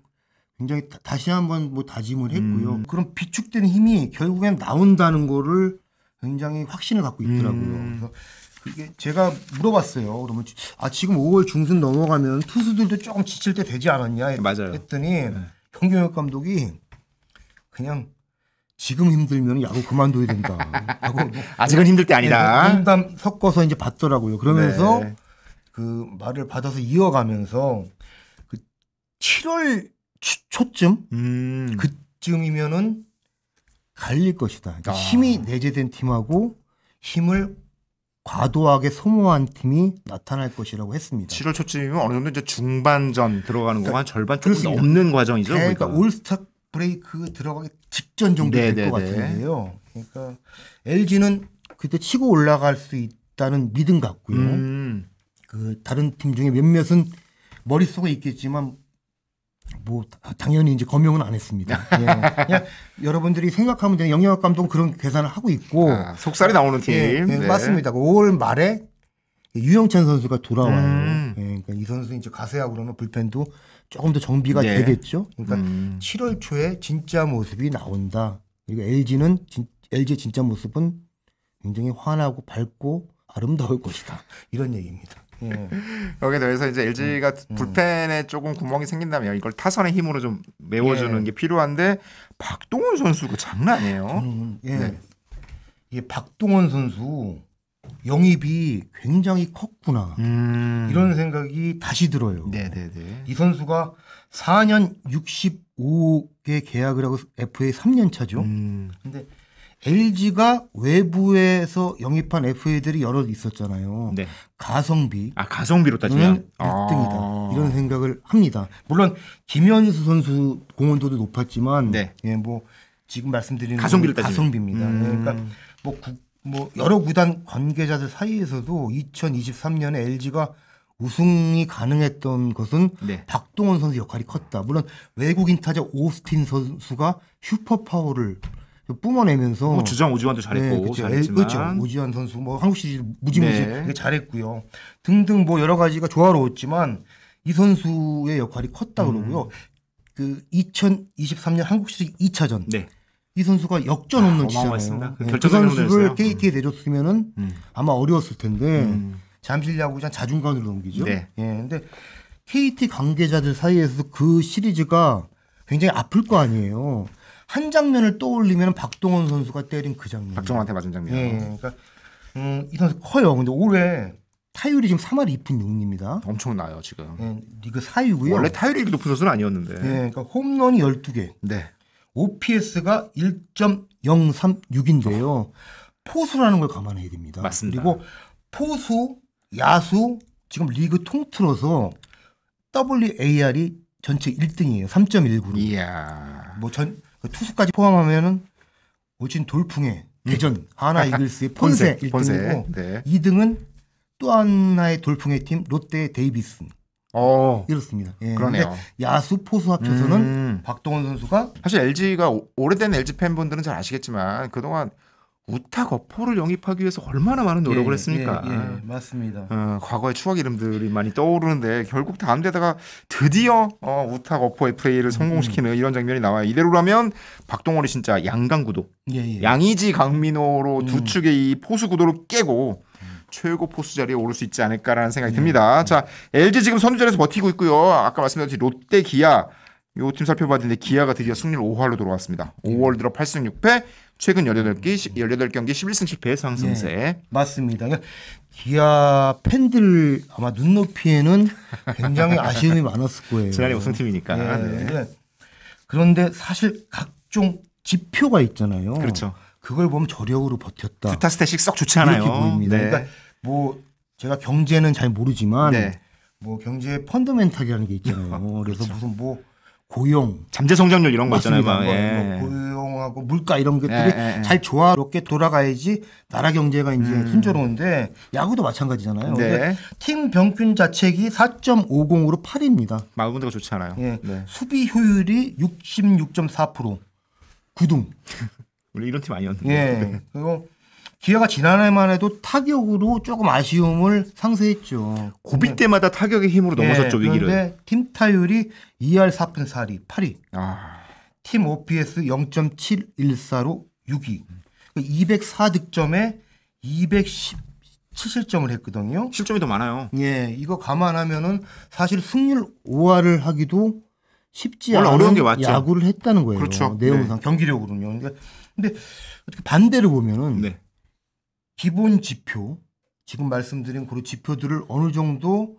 굉장히 다시 한번 뭐 다짐을 했고요. 그런 비축된 힘이 결국엔 나온다는 거를 굉장히 확신을 갖고 있더라고요. 그래서 그게 제가 물어봤어요. 그러면 지금 5월 중순 넘어가면 투수들도 조금 지칠 때 되지 않았냐 맞아요. 했더니 영경혁 감독이 그냥 지금 힘들면 야구 그만둬야 된다. 하고 뭐 아직은 힘들 때 아니다. 농담 섞어서 이제 받더라고요. 그러면서 네. 그 말을 받아서 이어가면서 그 7월 초쯤 그쯤이면은 갈릴 것이다. 그러니까 힘이 내재된 팀하고 힘을 과도하게 소모한 팀이 나타날 것이라고 했습니다. 7월 초쯤이면 어느 정도 이제 중반전 들어가는 거만 절반 조금 그렇습니다. 넘는 과정이죠. 그러니까 그러니까. 올스타 브레이크 들어가기 직전 정도 될 것 같은데요. 그러니까 LG는 그때 치고 올라갈 수 있다는 믿음 같고요. 그 다른 팀 중에 몇몇은 머릿속에 있겠지만 뭐 당연히 이제 검명은 안 했습니다. 예. 그냥 여러분들이 생각하면 되는 영역 감독은 그런 계산을 하고 있고 속살이 나오는 팀. 예, 예, 네. 맞습니다. 5월 말에 유영찬 선수가 돌아와요. 예, 그러니까 이 선수 이제 가세하고는 불펜도 조금 더 정비가 네. 되겠죠. 그러니까 7월 초에 진짜 모습이 나온다. 그리고 LG의 진짜 모습은 굉장히 환하고 밝고 아름다울 것이다. 이런 얘기입니다. 예. 여기에 더해서 이제 LG가 불펜에 조금 구멍이 생긴다면 이걸 타선의 힘으로 좀 메워주는 예. 게 필요한데 박동원 선수가 장난 아니에요. 예. 네. 이 박동원 선수 영입이 굉장히 컸구나. 이런 생각이 다시 들어요. 네네네. 이 선수가 4년 65개 계약을 하고 FA 3년 차죠. 근데 LG가 외부에서 영입한 FA들이 여러 있었잖아요. 네. 가성비. 가성비로 따지면 1등이다. 이런 생각을 합니다. 물론 김현수 선수 공헌도도 높았지만 네. 예, 뭐 지금 말씀드리는 가성비를 건 따지면. 가성비입니다. 예, 그러니까 뭐 여러 구단 관계자들 사이에서도 2023년에 LG가 우승이 가능했던 것은 네. 박동원 선수 역할이 컸다. 물론 외국인 타자 오스틴 선수가 슈퍼 파워를 뿜어내면서 뭐 주장 오지환도 잘했고 그렇죠. 잘했지만 그렇죠. 오지환 선수 뭐 한국 시리즈 무지무지 네. 잘했고요. 등등 뭐 여러 가지가 조화로웠지만 이 선수의 역할이 컸다 그러고요. 그 2023년 한국 시리즈 2차전 네. 이 선수가 역전 홈런 어마어마했습니다. 치잖아요. 그 그 결정적인 선수를 홈런이었어요. KT에 내줬으면은 아마 어려웠을 텐데 잠실야구장 자중간으로 넘기죠. 네. 예. 근데 KT 관계자들 사이에서도 그 시리즈가 굉장히 아플 거 아니에요. 한 장면을 떠올리면 박동원 선수가 때린 그 장면. 박정환한테 맞은 장면. 예. 그러니까 이 선수 커요. 근데 올해 타율이 지금 3할 2푼 6입니다. 엄청나요 지금. 예, 리그 4위고요. 원래 타율이 이렇게 높은 선수는 아니었는데. 예, 그러니까 홈런이 12개. 네. OPS가 1.036인데요. 포수라는 걸 감안해야 됩니다. 맞습니다. 그리고 포수, 야수 지금 리그 통틀어서 WAR이 전체 1등이에요. 3.19로. 이야. 뭐 투수까지 포함하면은 올진 돌풍의 대전 하나 이글스의 폰세 1등이고 네. 2등은 또 하나의 돌풍의 팀 롯데의 데이비슨. 이렇습니다. 예. 그러네요. 근데 야수 포수 합쳐서는 박동원 선수가 사실 LG가 오래된 LG 팬분들은 잘 아시겠지만 그동안 우타 거포를 영입하기 위해서 얼마나 많은 노력을 했습니까? 예, 맞습니다. 과거의 추억 이름들이 많이 떠오르는데 결국 다 안 되다가 드디어 우타 거포 FA를 성공시키는 이런 장면이 나와요. 이대로라면 박동원이 진짜 양강구도, 양의지 강민호로 두 축의 이 포수 구도를 깨고 최고 포수 자리에 오를 수 있지 않을까라는 생각이 듭니다. 자, LG 지금 선두자리에서 버티고 있고요. 아까 말씀드렸듯이 롯데, 기아 요 팀 살펴봤는데 기아가 드디어 승리를 5할로 돌아왔습니다. 5월 들어 8승 6패, 최근 18경기 11승 10패의 상승세. 네, 맞습니다. 기아 팬들 아마 눈높이에는 굉장히 아쉬움이 많았을 거예요. 지난해 우승팀이니까. 네. 그런데 사실 각종 지표가 있잖아요. 그렇죠. 그걸 보면 저력으로 버텼다. 주타 스탯이 썩 좋지 않아요. 이렇게 보입니다. 네. 그러니까 뭐 제가 경제는 잘 모르지만 네. 뭐 경제 펀더멘탈이라는 게 있잖아요. 그래서 그렇죠. 무슨 뭐 고용, 잠재 성장률 이런 거 있잖아요. 뭐 고용하고 물가 이런 것들이 잘 조화롭게 돌아가야지 나라 경제가 이제 순조로운데 야구도 마찬가지잖아요. 네. 팀 평균 자책이 4.50으로 8입니다. 마운드가 좋지 않아요. 예. 네. 수비 효율이 66.4%. 9등. 원래 이런 팀 아니었는데. 예. 그리고 기아가 지난해만 해도 타격으로 조금 아쉬움을 상쇄했죠. 고비 때마다 타격의 힘으로 넘어섰죠, 위기를. 그런데 팀 타율이 2할 4푼 4리 8위. 팀 OPS 0.714로 6위. 204득점에 217실점을 했거든요. 실점이 더 많아요. 예, 이거 감안하면은 사실 승률 5할을 하기도 쉽지 원래 않은 어려운 게 맞죠. 야구를 했다는 거예요. 그렇죠. 내용상 경기력으로는요. 근데 어떻게 반대로 보면은 네. 기본 지표 지금 말씀드린 그런 지표들을 어느 정도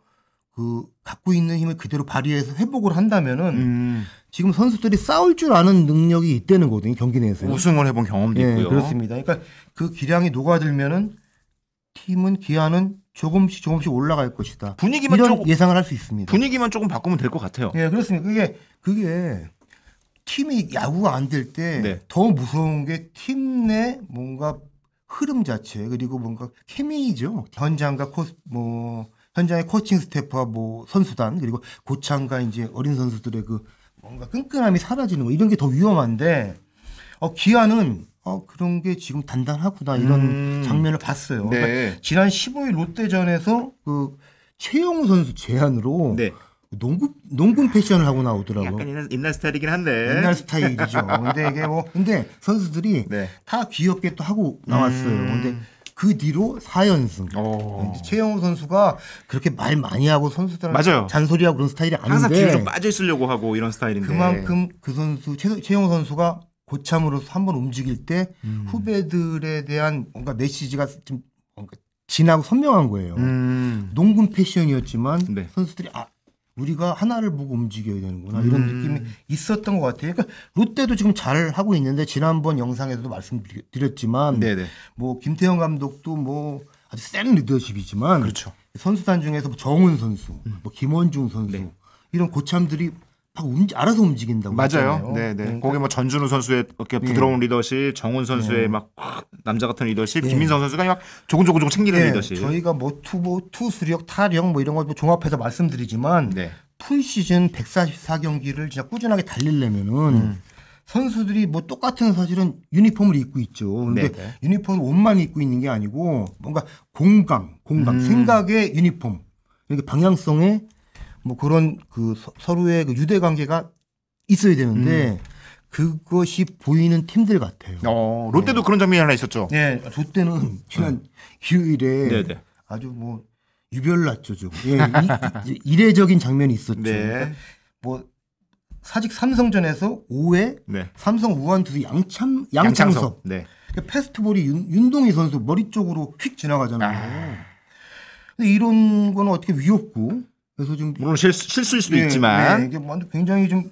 그 갖고 있는 힘을 그대로 발휘해서 회복을 한다면은 지금 선수들이 싸울 줄 아는 능력이 있다는 거거든요. 경기 내에서. 우승을 해본 경험도 있고요. 그렇습니다. 그러니까 그 기량이 녹아들면은 기아는 조금씩 올라갈 것이다. 분위기만 이런 조금 예상을 할 수 있습니다. 분위기만 조금 바꾸면 될 것 같아요. 예, 그렇습니다. 그게 팀이 야구가 안 될 때 더 무서운 게 팀 내 뭔가 흐름 자체 그리고 뭔가 케미죠. 현장의 코칭 스태프와 뭐 선수단 그리고 고창과 이제 어린 선수들의 그 뭔가 끈끈함이 사라지는 거 이런 게 더 위험한데 기아는 그런 게 지금 단단하구나 이런 장면을 봤어요. 네. 그러니까 지난 15일 롯데전에서 그 최영우 선수 제안으로 네. 농구 패션을 하고 나오더라고요. 약간 옛날 스타일이긴 한데. 옛날 스타일이죠. 근데 이게 근데 선수들이 네. 다 귀엽게 또 하고 나왔어요. 근데 그 뒤로 4연승. 최영우 선수가 그렇게 말 많이 하고 선수들한테 맞아요. 잔소리하고 그런 스타일이 아닌데 항상 뒤로 좀 빠져 있으려고 하고 이런 스타일인데. 그만큼 그 선수 최영우 선수가 고참으로서 한번 움직일 때 후배들에 대한 뭔가 메시지가 좀 뭔가 진하고 선명한 거예요. 농구 패션이었지만 네. 선수들이 우리가 하나를 보고 움직여야 되는구나 이런 느낌이 있었던 것 같아요. 그러니까 롯데도 지금 잘 하고 있는데 지난번 영상에서도 말씀드렸지만 네네. 뭐 김태형 감독도 뭐 아주 센 리더십이지만 그렇죠. 선수단 중에서 뭐 정훈 선수, 뭐 김원중 선수 네. 이런 고참들이 막 알아서 움직인다고 맞아요. 하잖아요. 네네. 그러니까 거기 뭐 전준우 선수의 이렇게 부드러운 리더십, 정훈 선수의 막 남자 같은 리더십, 김민성 선수가 막 조곤조곤 챙기는 리더십. 저희가 뭐 투수력, 타력 뭐 이런 거 종합해서 말씀드리지만 네. 풀시즌 144경기를 진짜 꾸준하게 달리려면은 선수들이 뭐 똑같은 사실은 유니폼을 입고 있죠. 그런데 네네. 유니폼 옷만 입고 있는 게 아니고 뭔가 공감, 생각의 유니폼, 이렇게 방향성에 뭐 그런 그 서로의 그 유대 관계가 있어야 되는데 그것이 보이는 팀들 같아요. 롯데도 그런 장면이 하나 있었죠. 네, 롯데는 지난 일요일에 네네. 아주 뭐 유별났죠, 좀. 예, 이례적인 장면이 있었죠. 네. 그러니까 뭐 사직 삼성전에서 5회 네. 삼성 우완 투수 양창섭. 네. 그러니까 패스트볼이 윤동희 선수 머리 쪽으로 휙 지나가잖아요. 근데 이런 거는 어떻게 위협고 그래서 좀 물론 실수일 수도 있지만 이게 굉장히 좀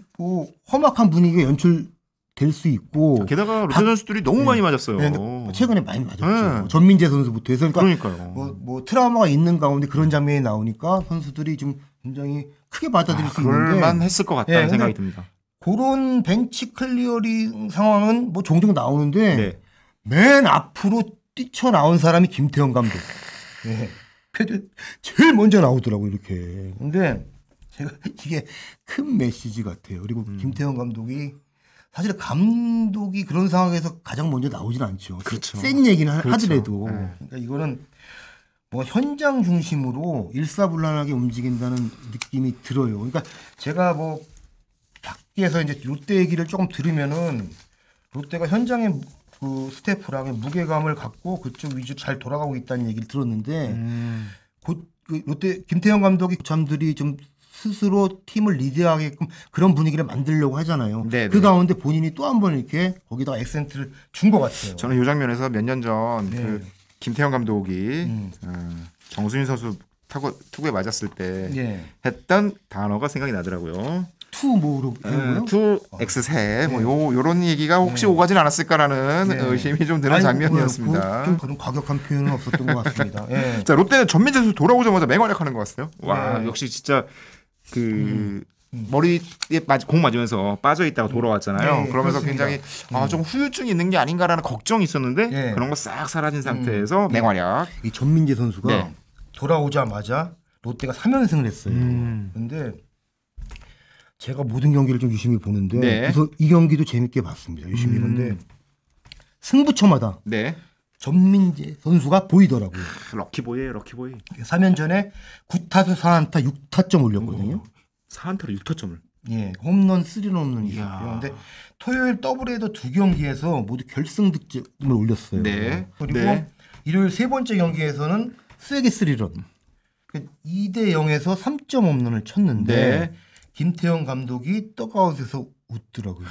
험악한 분위기가 연출될 수 있고 게다가 롯데 선수들이 너무 많이 맞았어요. 네, 최근에 많이 맞았죠. 전민재 선수부터 해서 그러니까요. 뭐 트라우마가 있는 가운데 그런 장면이 나오니까 선수들이 좀 굉장히 크게 받아들일 수 있는데 그럴만 했을 것 같다는 생각이 듭니다. 그런 벤치 클리어링 상황은 뭐 종종 나오는데 네. 맨 앞으로 뛰쳐나온 사람이 김태형 감독. 네. 제일 먼저 나오더라고요, 이렇게. 근데 제가 이게 큰 메시지 같아요. 그리고 김태형 감독이 사실 감독이 그런 상황에서 가장 먼저 나오진 않죠. 그렇죠. 센 얘기는 그렇죠. 하더라도. 네. 그러니까 이거는 뭐 현장 중심으로 일사불란하게 움직인다는 느낌이 들어요. 그러니까 제가 뭐 밖에서 이제 롯데 얘기를 조금 들으면은 롯데가 현장에 그 스태프랑 무게감을 갖고 그쪽 위주로 잘 돌아가고 있다는 얘기를 들었는데 그 롯데 김태형 감독이 고참들이 좀 스스로 팀을 리드하게끔 그런 분위기를 만들려고 하잖아요. 네네. 그 가운데 본인이 또 한 번 이렇게 거기다가 액센트를 준 것 같아요. 저는 이 장면에서 몇 년 전 네. 그 김태형 감독이 정수인 선수 투구에 맞았을 때 예. 했던 단어가 생각이 나더라고요. 투모로 뭐요? 투 엑스세 뭐 요런 얘기가 혹시 오가진 않았을까라는 의심이 좀 드는 장면이었습니다. 좀 그런 과격한 표현은 없었던 것 같습니다. 예. 자, 롯데는 전민재 선수 돌아오자마자 맹활약하는 것 같아요. 와, 역시 진짜 그 머리에 공 맞으면서 빠져 있다가 돌아왔잖아요. 네, 그러면서 그렇습니다. 굉장히 좀 후유증이 있는 게 아닌가라는 걱정이 있었는데 네. 그런 거 싹 사라진 상태에서 맹활약. 이 전민재 선수가 네. 돌아오자마자 롯데가 3연승을 했어요. 근데 제가 모든 경기를 좀 유심히 보는데 네. 그래서 이 경기도 재밌게 봤습니다. 유심히 보는데 승부처마다 네. 전민재 선수가 보이더라고요. 럭키보이예요, 럭키보이. 3연전에 9타수 4안타 6타점 올렸거든요. 4안타로 6타점을. 예, 홈런 3런 홈런이 이야. 있었고요. 근데 토요일 더블헤더 2경기에서 모두 결승 득점을 올렸어요. 네. 그리고 네. 일요일 세 번째 경기에서는 쐐기 3런. 2대 0에서 3점 홈런을 쳤는데 네. 김태형 감독이 떡아웃에서 웃더라고요.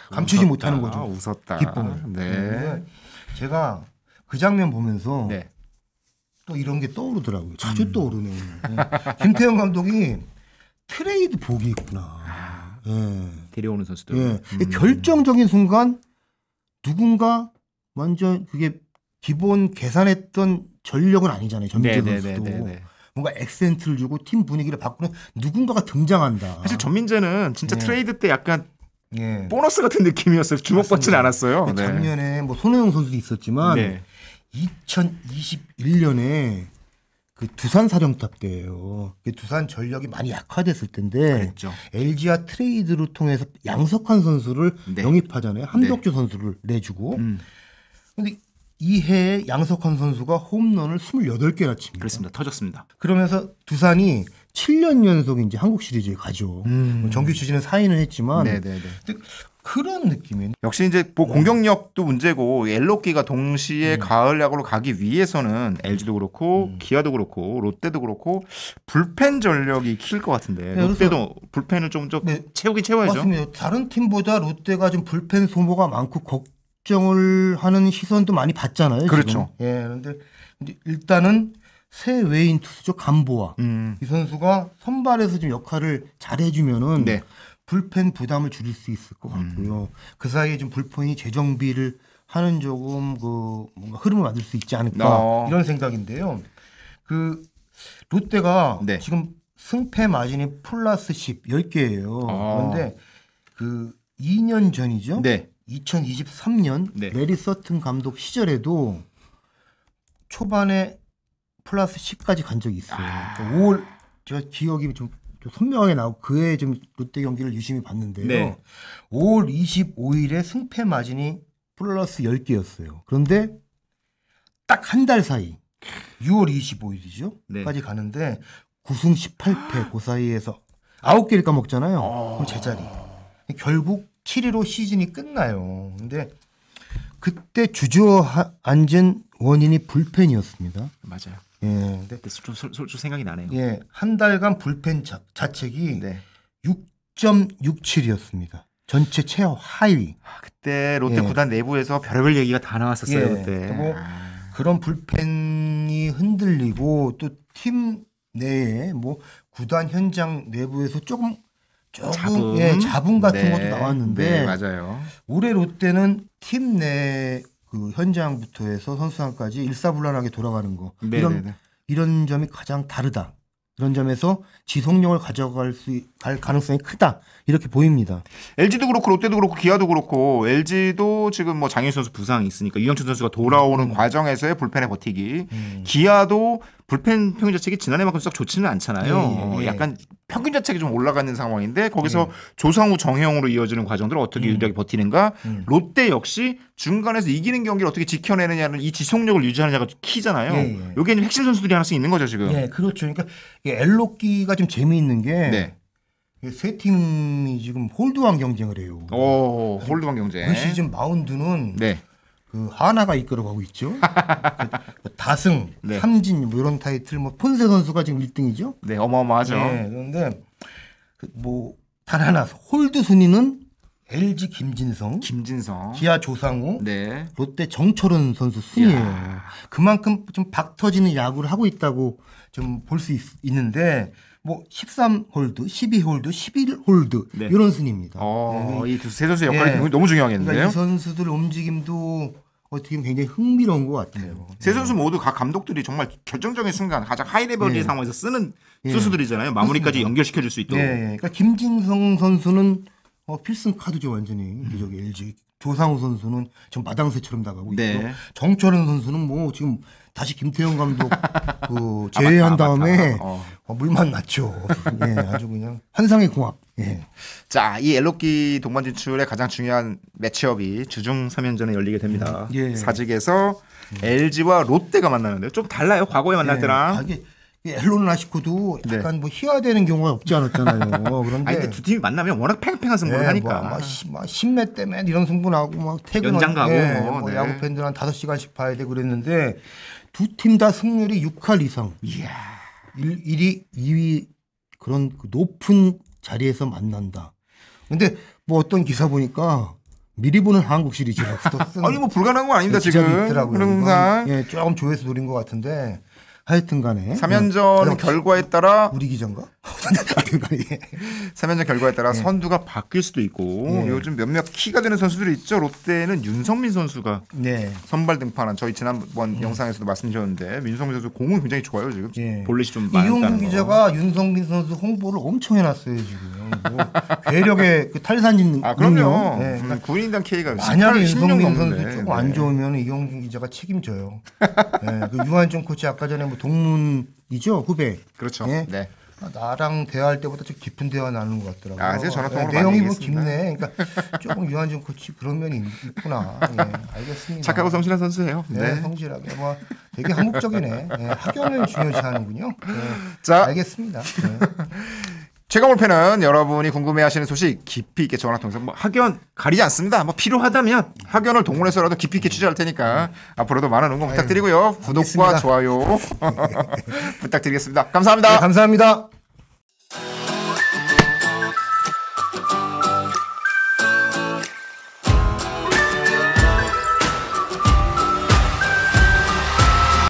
감추지 못하는 거죠. 웃었다. 기쁨을. 네. 제가 그 장면 보면서 네. 또 이런 게 떠오르더라고요. 자주 떠오르네요. 김태형 감독이 트레이드 복이 있구나. 예. 데려오는 선수들. 예. 결정적인 순간 누군가 완전 그게 기본 계산했던 전력은 아니잖아요. 전민재 선수도. 네네네네. 뭔가 액센트를 주고 팀 분위기를 바꾸는 누군가가 등장한다. 사실 전민재는 진짜 네. 트레이드 때 약간 예. 보너스 같은 느낌이었어요. 주목받지는 않았어요. 네. 작년에 뭐 손호영 선수도 있었지만 네. 2021년에 그 두산 사령탑 때예요. 두산 전력이 많이 약화됐을 때인데 그랬죠. LG와 트레이드를 통해서 양석환 선수를 네. 영입하잖아요. 한덕주 선수를 내주고. 근데 이 해에 양석환 선수가 홈런을 28개나 칩니다. 그렇습니다. 터졌습니다. 그러면서 두산이 7년 연속 이제 한국 시리즈에 가죠. 정규 시즌은 4위는 했지만 네네네. 그런 느낌이에요. 역시 이제 뭐 공격력도 문제고 엘로끼가 동시에 가을 야구로 가기 위해서는 LG도 그렇고 기아도 그렇고 롯데도 그렇고 불펜 전력이 킬 것 같은데 네, 롯데도 불펜을 좀 네. 채우긴 채워야죠. 맞습니다. 다른 팀보다 롯데가 좀 불펜 소모가 많고 걱정을 하는 시선도 많이 받잖아요. 그렇죠. 지금. 예, 그런데 일단은 새 외인 투수죠 감보아 이 선수가 선발에서 좀 역할을 잘해주면은 네. 불펜 부담을 줄일 수 있을 것 같고요. 그 사이에 좀 불펜이 재정비를 하는 조금 그 뭔가 흐름을 만들 수 있지 않을까 이런 생각인데요. 그 롯데가 네. 지금 승패 마진이 플러스 10개예요. 그런데 그 2년 전이죠. 네. 2023년 네. 레리 서튼 감독 시절에도 초반에 플러스 10까지 간 적이 있어요. 그러니까 5월 제가 기억이 좀 선명하게 나고 그해 좀 롯데 경기를 유심히 봤는데요. 네. 5월 25일에 승패 마진이 플러스 10개였어요. 그런데 딱 한 달 사이 6월 25일이죠. 네. 까지 가는데 9승 18패 그 사이에서 9개를 까먹잖아요. 그럼 제자리. 결국 7위로 시즌이 끝나요. 근데 그때 주저앉은 원인이 불펜이었습니다. 맞아요. 예. 근데 좀 솔직히 생각이 나네요. 예, 한 달간 불펜 자책이 네. 6.67이었습니다. 전체 최하위. 그때 롯데 예. 구단 내부에서 별의별 얘기가 다 나왔었어요. 예. 그때. 뭐 그런 불펜이 흔들리고 또 팀 내에 뭐 구단 현장 내부에서 조금 자분 같은 네. 것도 나왔는데 네, 맞아요. 올해 롯데는 팀 내 그 현장부터 해서 선수단까지 일사불란하게 돌아가는 거 네, 이런 점이 가장 다르다. 그런 점에서 지속력을 가져갈 가능성이 크다. 이렇게 보입니다. LG도 그렇고 롯데도 그렇고 기아도 그렇고 LG도 지금 뭐 장윤 선수 부상이 있으니까 유영철 선수가 돌아오는 과정에서의 불펜에 버티기. 기아도 불펜 평균 자책이 지난해만큼 썩 좋지는 않잖아요. 예. 약간 평균 자책이 좀 올라가는 상황인데 거기서 예. 조상우 정혜영으로 이어지는 과정들을 어떻게 유리하게 버티는가. 롯데 역시 중간에서 이기는 경기를 어떻게 지켜내느냐는 이 지속력을 유지하느냐가 키잖아요. 예. 여기에 핵심 선수들이 하나씩 있는 거죠 지금. 예, 그렇죠. 그러니까 엘로끼가 좀 재미있는 게 네. 세 팀이 지금 홀드왕 경쟁을 해요. 오, 홀드왕 경쟁. 올 시즌 마운드는 네. 그 하나가 이끌어가고 있죠. 그 다승, 네. 삼진 뭐 이런 타이틀 뭐 폰세 선수가 지금 1등이죠. 네, 어마어마하죠. 네, 그런데 뭐 단 하나 홀드 순위는 LG 김진성, 기아 조상우, 롯데 정철은 선수 순이에요. 그만큼 좀 박 터지는 야구를 하고 있다고 좀 볼 수 있는데 뭐 13홀드, 12홀드, 11홀드 네. 이런 순입니다. 이 세 선수의 역할이 너무 중요하겠는데요. 그러니까 이 선수들 움직임도 어떻게 보면 굉장히 흥미로운 것 같아요. 세 선수 모두 각 감독들이 정말 결정적인 순간 가장 하이 레벨의 예. 상황에서 쓰는 예. 투수들이잖아요. 마무리까지 그렇습니다. 연결시켜줄 수 있도록. 네, 그러니까 김진성 선수는 필승 카드죠 완전히. 저기 LG 조상우 선수는 좀 마당새처럼 나가고 네. 있고 정철은 선수는 뭐 지금 다시 김태형 감독 그 제외한 다음에 물만 났죠. 예, 아주 그냥 환상의 궁합. 예. 자, 이 엘로끼 동반 진출의 가장 중요한 매치업이 주중 3연전에 열리게 됩니다. 예. 사직에서 LG와 롯데가 만나는데요. 좀 달라요. 과거에 만날 때랑. 이게 앨런 라시코도 약간 뭐 희화되는 경우가 없지 않았잖아요. 그런데 근데 두 팀이 만나면 워낙 팽팽한 승부를 하니까. 뭐 10몇 대면 이런 승부 나고 막 퇴근 연장 가고 뭐 야구 팬들 한 5시간씩 봐야 되고 그랬는데 두 팀 다 승률이 6할 이상. 이야. 1위, 2위 그런 그 높은 자리에서 만난다. 근데 뭐 어떤 기사 보니까 미리 보는 한국 시리즈라고 쓴 아니 뭐 불가능한 건 아닙니다 기자도 지금. 있더라고요. 항상 예, 조금 조회수 노린 것 같은데 하여튼간에 3연전 결과에 따라 우리 기자인가? 하여튼간에 3연전 결과에 따라 선두가 바뀔 수도 있고 요즘 몇몇 키가 되는 선수들이 있죠. 롯데는 윤성민 선수가 네. 선발 등판한 저희 지난번 영상에서도 말씀드렸는데 윤성민 선수 공은 굉장히 좋아요 지금. 볼넷이 좀 많다는 이용규 거. 기자가 윤성민 선수 홍보를 엄청 해놨어요 지금. 뭐 괴력의 그 탈산진 그럼요. 능력. 네, 그러니까 군인당 K가 만약에 10년 윤석민 넘는데. 선수 조금 안 좋으면 이경준 기자가 책임져요. 네, 그 유한준 코치 아까 전에 뭐 동문이죠 후배. 그렇죠. 네. 네. 나랑 대화할 때보다 좀 깊은 대화 나누는 것 같더라고요. 제가 전화통화로 많이 내용이 뭐 얘기했습니다. 깊네. 그러니까 조금 유한준 코치 그런 면이 있구나. 예, 알겠습니다. 착하고 성실한 선수예요. 네, 성실하게 뭐 되게 한국적이네. 네, 학연을 중요시하는군요. 네, 자, 알겠습니다. 네. 최강 올패는 여러분이 궁금해하시는 소식 깊이 있게 전화 통해서 뭐 학연 가리지 않습니다. 뭐 필요하다면 학연을 동원해서라도 깊이 있게 취재할 테니까 앞으로도 많은 응원 부탁드리고요. 구독과 알겠습니다. 좋아요 부탁드리겠습니다. 감사합니다. 네, 감사합니다.